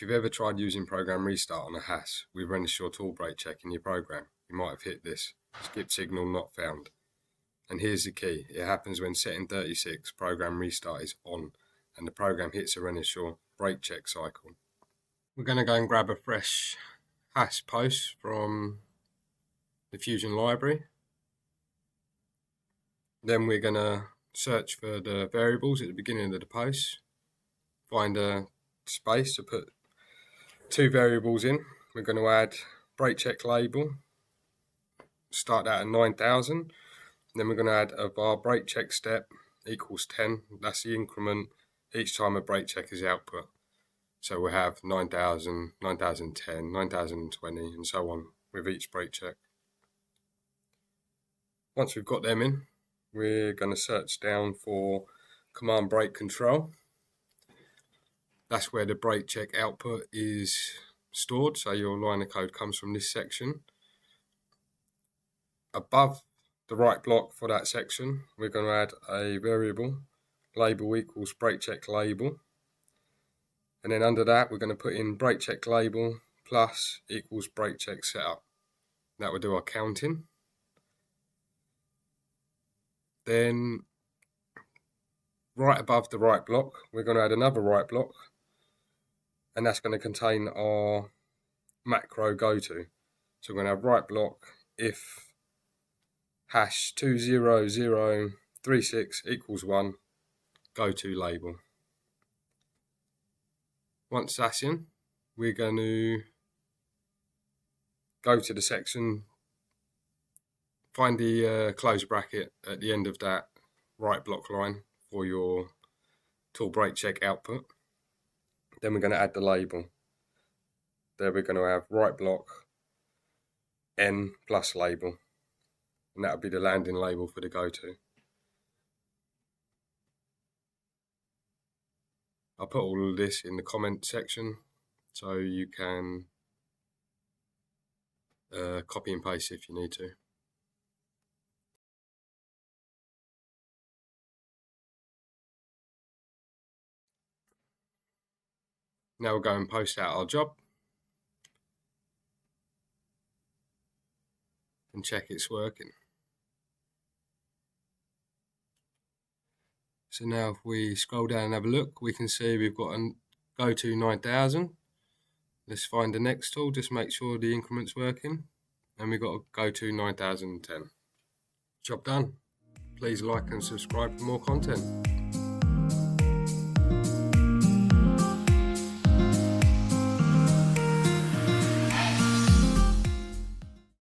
If you've ever tried using Program Restart on a Haas with Renishaw tool brake check in your program, you might have hit this: skip signal not found. And here's the key: it happens when setting 36 Program Restart is on and the program hits a Renishaw brake check cycle. We're going to go and grab a fresh Haas post from the Fusion library. Then we're going to search for the variables at the beginning of the post, find a space to put two variables in. We're going to add brake check label, start that at 9,000. Then we're going to add a var brake check step equals 10. That's the increment each time a brake check is output. So we have 9,000, 9,010, 9,020 and so on with each brake check. Once we've got them in, we're going to search down for command brake control. That's where the brake check output is stored, so your line of code comes from this section. Above the right block for that section, we're going to add a variable, label equals brake check label. And then under that, we're going to put in brake check label plus equals brake check setup. That will do our counting. Then right above the right block, we're going to add another right block, and that's going to contain our macro goto. So we're going to have right block if hash 20036 equals 1, goto label. Once that's in, we're going to go to the section, find the close bracket at the end of that right block line for your tool brake check output. Then we're going to add the label. There we're going to have right block n plus label, and that will be the landing label for the goto. I'll put all of this in the comment section so you can copy and paste if you need to. Now we'll go and post out our job and check it's working. So now if we scroll down and have a look, we can see we've got a goto 9,000. Let's find the next tool, just make sure the increment's working. And we've got a goto 9,010. Job done. Please like and subscribe for more content.